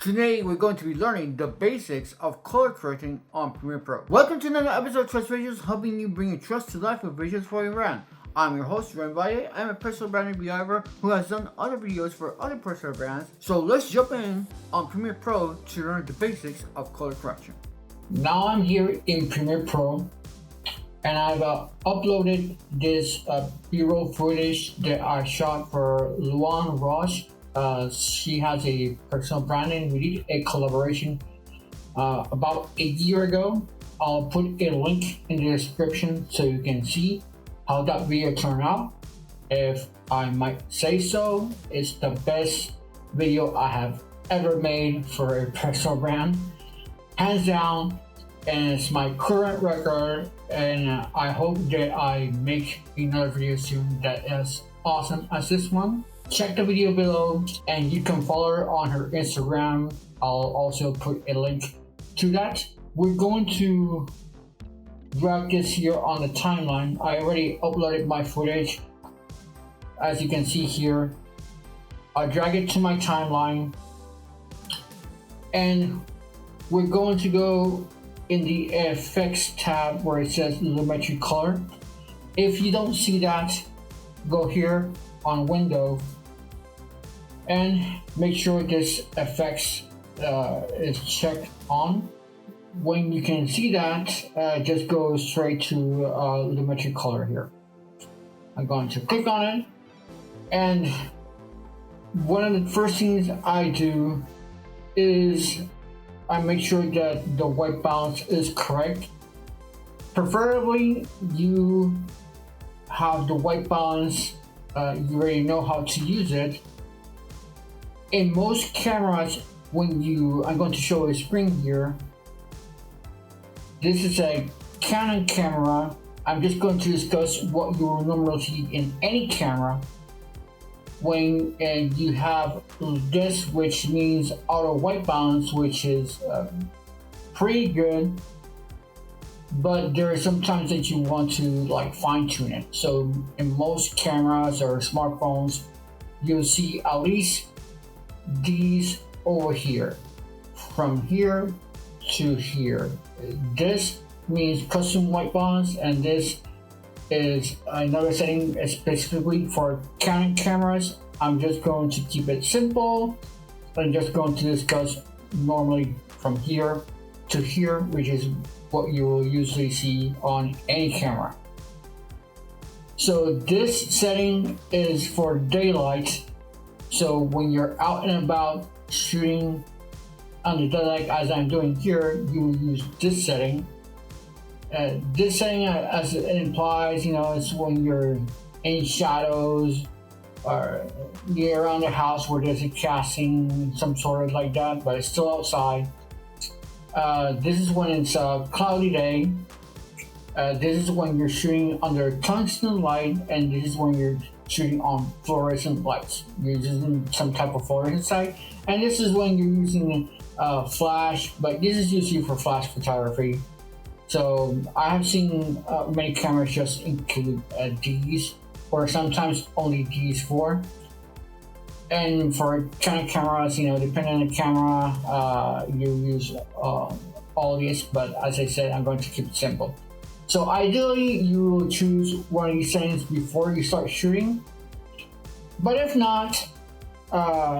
Today we're going to be learning the basics of color correcting on Premiere Pro. Welcome to another episode of Trust Visuals, helping you bring your trust to life with visuals for your brand. I'm your host, Ren Valle. I'm a personal brand reviewer who has done other videos for other personal brands. So let's jump in on Premiere Pro to learn the basics of color correction. Now I'm here in Premiere Pro and I've uploaded this B-roll footage that I shot for Luan Roche. She has a personal brand and we did a collaboration about a year ago. I'll put a link in the description so you can see how that video turned out. If I might say so, it's the best video I have ever made for a personal brand, hands down, and it's my current record, and I hope that I make another video soon that is awesome as this one. Check the video below and you can follow her on her Instagram. I'll also put a link to that. We're going to drag this here on the timeline. I already uploaded my footage. As you can see here, I drag it to my timeline and we're going to go in the effects tab where it says lumetri color. If you don't see that, go here on window and make sure this effects is checked on. When you can see that, just go straight to lumetri color here. I'm going to click on it, and one of the first things I do is I make sure that the white balance is correct. Preferably you have the white balance, you already know how to use it. In most cameras, I'm going to show a screen here. This is a Canon camera. I'm just going to discuss what you will normally see in any camera. When you have this, which means auto white balance, which is pretty good, but there are some times that you want to fine tune it. So in most cameras or smartphones, you'll see at least these over here, from here to here. This means custom white balance, and this is another setting specifically for Canon cameras. I'm just going to keep it simple. I'm just going to discuss normally from here to here, which is what you will usually see on any camera. So this setting is for daylight. So when you're out and about shooting under daylight, as I'm doing here, you use this setting. This setting, as it implies, it's when you're in shadows or near around the house where there's a casting, some sort of like that, but it's still outside. This is when it's a cloudy day. This is when you're shooting under tungsten light, and this is when you're shooting on fluorescent lights. You're using some type of fluorescent light, and this is when you're using flash, but this is usually for flash photography. So I have seen many cameras just include these, or sometimes only these four. And for Canon cameras, depending on the camera, you use all these, but as I said, I'm going to keep it simple. So ideally, you will choose one of these settings before you start shooting. But if not,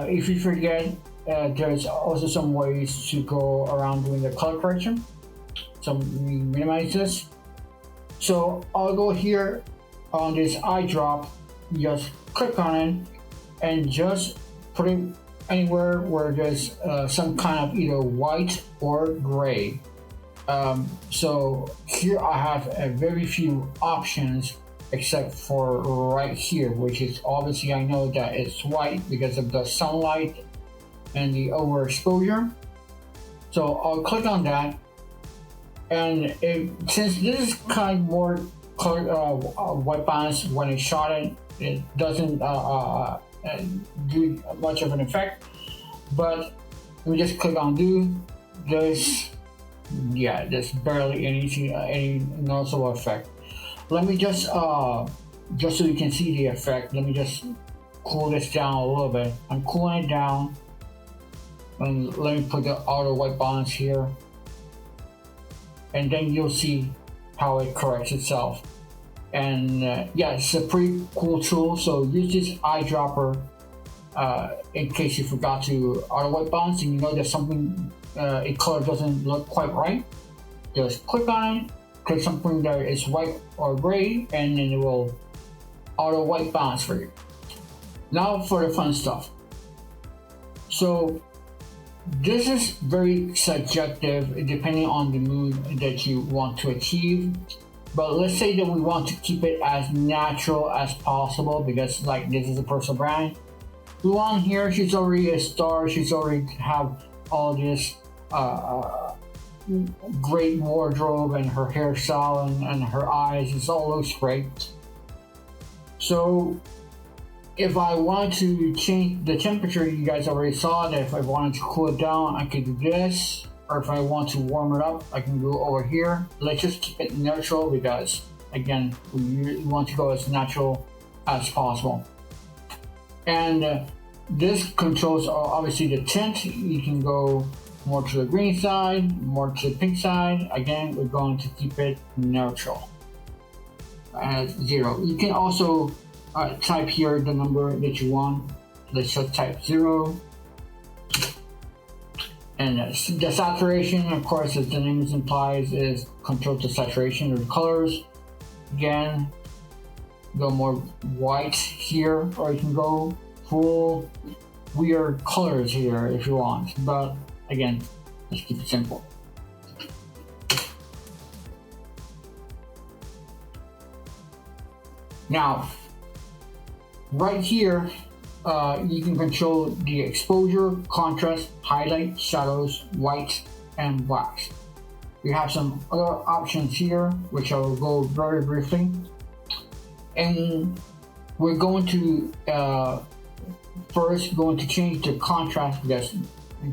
if you forget, there's also some ways to go around doing the color correction. So let me minimize this. So I'll go here on this eye drop, just click on it and just put it anywhere where there's some kind of either white or gray. So here I have a very few options except for right here, which is obviously I know that it's white because of the sunlight and the overexposure. So I'll click on that, and since this is kind of more color, white balance, when I shot it, it doesn't do much of an effect. But let me just click on do this. Yeah, there's barely any noticeable effect. Let me just so you can see the effect, let me just cool this down a little bit. I'm cooling it down. And let me put the auto white balance here, and then you'll see how it corrects itself. And yeah, it's a pretty cool tool. So use this eyedropper in case you forgot to auto white balance and you know that something a color doesn't look quite right. Just click on it, click something that is white or gray, and then it will auto white balance for you. Now for the fun stuff. So this is very subjective depending on the mood that you want to achieve. But let's say that we want to keep it as natural as possible because like this is a personal brand. Luan here, she's already a star. She's already have all this great wardrobe and her hairstyle and her eyes. It all looks great. So if I want to change the temperature, you guys already saw that if I wanted to cool it down, I could do this. Or if I want to warm it up, I can go over here. Let's just keep it neutral because, again, we want to go as natural as possible. And this controls obviously the tint. You can go more to the green side, more to the pink side. Again, we're going to keep it neutral at 0. You can also type here the number that you want. Let's just type 0. And the saturation, of course, as the name implies, is control the saturation of the colors. Again, go more white here, or you can go full weird colors here if you want. But again, let's keep it simple. Now, right here, you can control the exposure, contrast, highlight, shadows, white, and blacks. We have some other options here, which I will go very briefly. And we're going to first going to change the contrast because,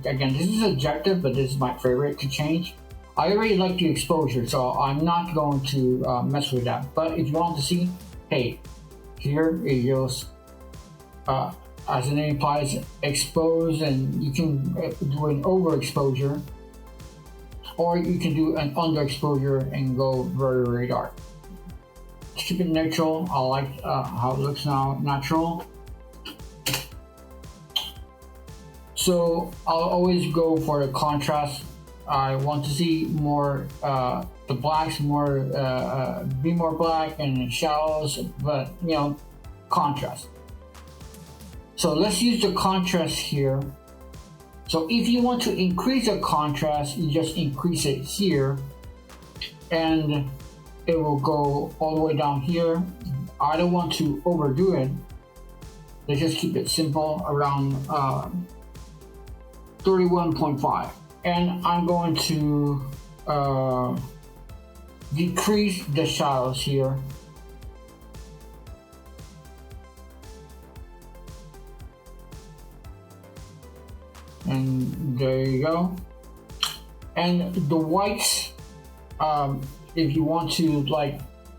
again, this is subjective, but this is my favorite to change. I already like the exposure, so I'm not going to mess with that. But if you want to see, hey, here it goes. As the name implies, expose, and you can do an overexposure, or you can do an underexposure and go very, very dark. Keep it neutral. I like how it looks now, natural. So I'll always go for the contrast. I want to see more the blacks, more be more black and shadows, but you know, contrast. So let's use the contrast here. So if you want to increase the contrast, you just increase it here and it will go all the way down here. I don't want to overdo it. Let's just keep it simple around 31.5. And I'm going to decrease the shadows here. And there you go. And the whites, if you want to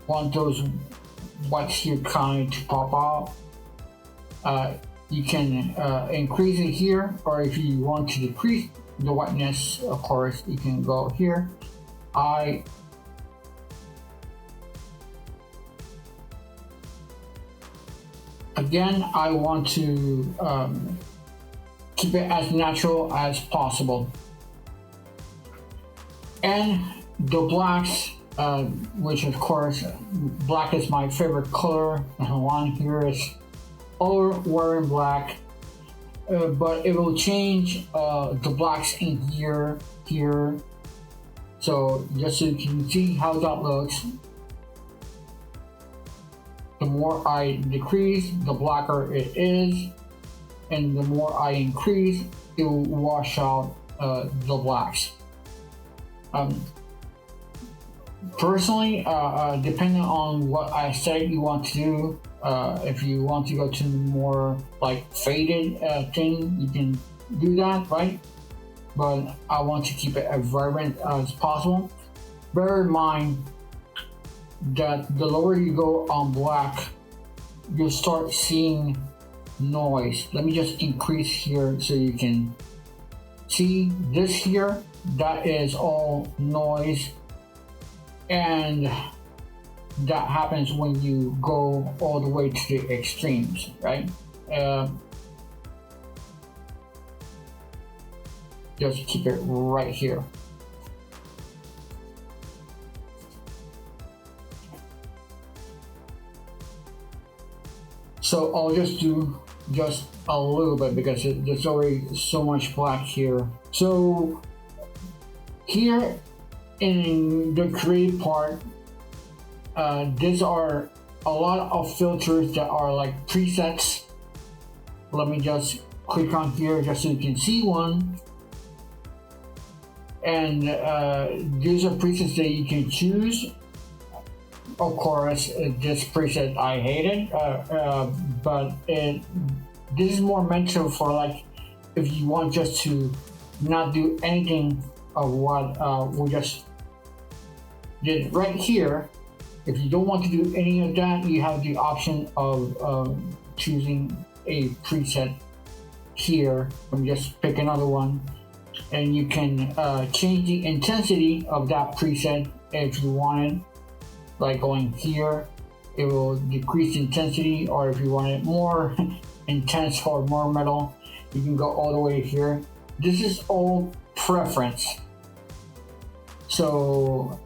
want those whites here kind to pop out, you can increase it here, or if you want to decrease the whiteness, of course, you can go here. Again, I want to keep it as natural as possible. And the blacks, which of course, black is my favorite color, and one here is all wearing black, but it will change the blacks in here. So just so you can see how that looks. The more I decrease, the blacker it is. And the more I increase, it will wash out the blacks. Personally, depending on what aesthetic you want to do, if you want to go to more like faded thing, you can do that, right? But I want to keep it as vibrant as possible. Bear in mind that the lower you go on black, you'll start seeing noise. Let me just increase here so you can See this here, that is all noise, and that happens when you go all the way to the extremes, right? Just keep it right here. So I'll just do just a little bit because there's already so much black here. So here in the create part, these are a lot of filters that are like presets. Let me just click on here just so you can see one. And these are presets that you can choose. Of course, this preset I hated, but this is more meant for like if you want just to not do anything of what we just did right here. If you don't want to do any of that, you have the option of choosing a preset here. Let me just pick another one, and you can change the intensity of that preset if you wanted. Like going here, it will decrease the intensity, or if you want it more intense or more metal, you can go all the way here. This is all preference. So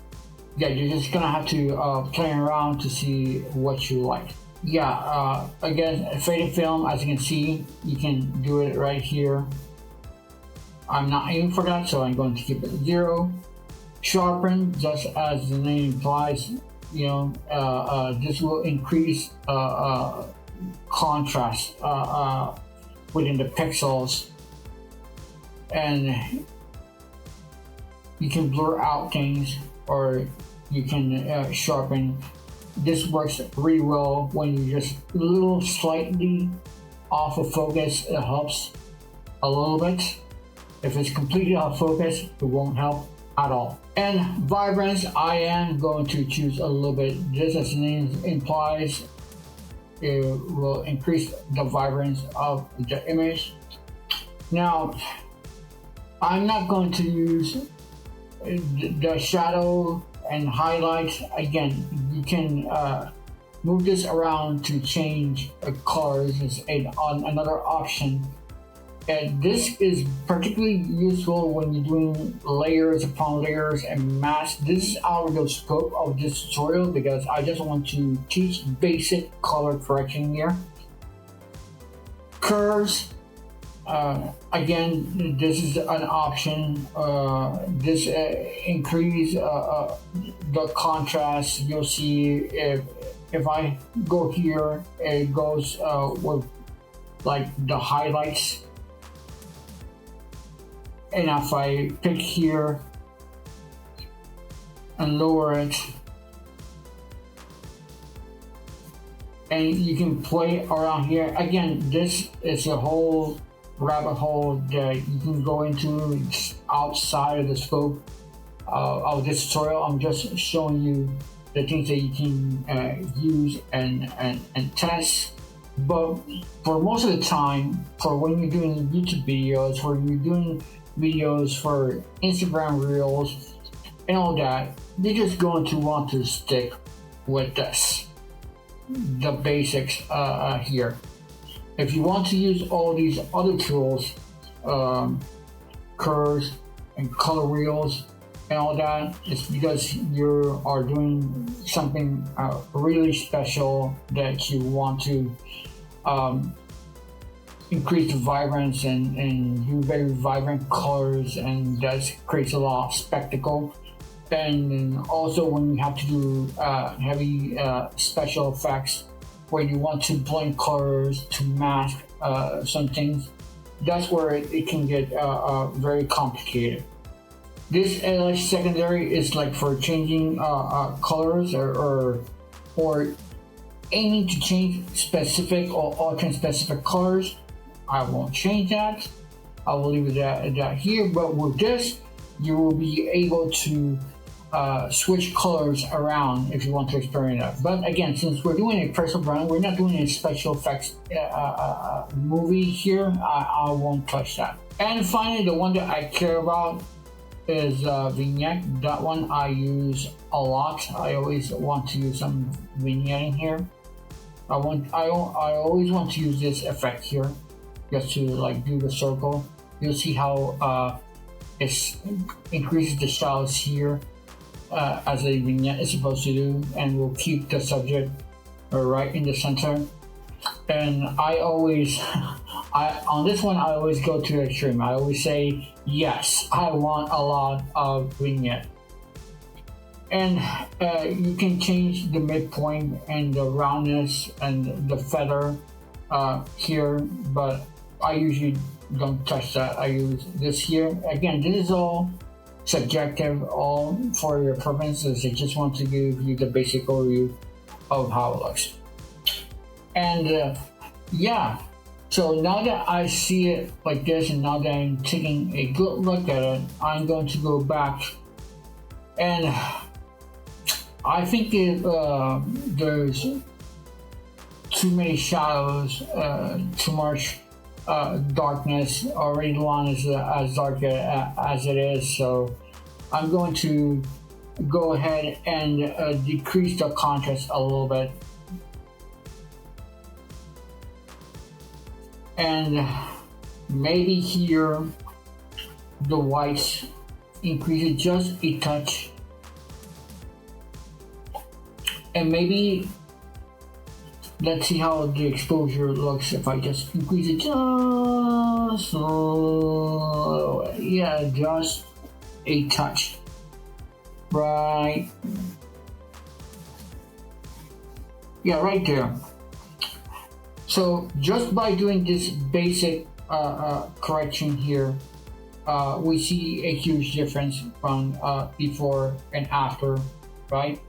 yeah, you're just gonna have to play around to see what you like. Yeah, again, faded film, as you can see, you can do it right here. I'm not aiming for that, so I'm going to keep it 0. Sharpen, just as the name implies, you know, this will increase contrast within the pixels, and you can blur out things, or you can sharpen. This works really well when you're just a little slightly off of focus. It helps a little bit. If it's completely off focus, it won't help at all. And vibrance, I am going to choose a little bit, just as the name implies. It will increase the vibrance of the image. Now, I'm not going to use the shadow and highlights. Again, you can move this around to change colors. It's another option. And this is particularly useful when you're doing layers upon layers and masks. This is out of the scope of this tutorial because I just want to teach basic color correction here. Curves, again, this is an option. This increase the contrast. You'll see if I go here, it goes with like the highlights. And if I pick here and lower it, and you can play around here. Again, this is a whole rabbit hole that you can go into outside of the scope of this tutorial. I'm just showing you the things that you can use and test. But for most of the time, for when you're doing YouTube videos, for you're doing videos for Instagram Reels and all that, you're just going to want to stick with this, the basics here. If you want to use all these other tools, curves and color wheels and all that, it's because you are doing something really special that you want to increase the vibrance and do very vibrant colors, and that creates a lot of spectacle. And also when you have to do heavy special effects where you want to blend colors to mask some things, that's where it can get very complicated. This LH secondary is like for changing colors or aiming to change specific or alternate specific colors. I won't change that. I will leave it at that here. But with this, you will be able to switch colors around if you want to experiment that. But again, since we're doing a personal brand, we're not doing a special effects movie here. I won't touch that. And finally, the one that I care about is vignette. That one I use a lot. I always want to use some vignetting here. I always want to use this effect here, just to like do the circle. You'll see how it increases the styles here, as a vignette is supposed to do, and will keep the subject right in the center. And I always, on this one, I always go to the extreme. I always say, yes, I want a lot of vignette. And you can change the midpoint and the roundness and the feather here, but I usually don't touch that. I use this here. Again, this is all subjective, all for your preferences. I just want to give you the basic overview of how it looks. And yeah, so now that I see it like this, and now that I'm taking a good look at it, I'm going to go back, and I think there's too many shadows, too much darkness. Already the line is as dark as it is, so I'm going to go ahead and decrease the contrast a little bit. And maybe here the whites increase it just a touch, and maybe let's see how the exposure looks if I just increase it just so, yeah, just a touch, right? Yeah, right there. So just by doing this basic correction here, we see a huge difference from before and after, right?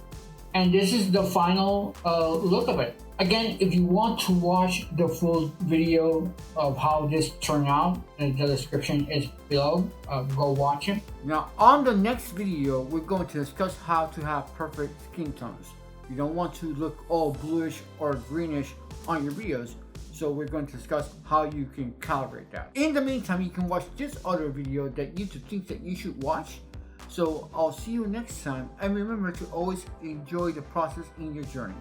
And this is the final look of it. Again, if you want to watch the full video of how this turned out, the description is below. Go watch it. Now, on the next video, we're going to discuss how to have perfect skin tones. You don't want to look all bluish or greenish on your videos, so we're going to discuss how you can calibrate that. In the meantime, you can watch this other video that YouTube thinks that you should watch. So I'll see you next time, and remember to always enjoy the process in your journey.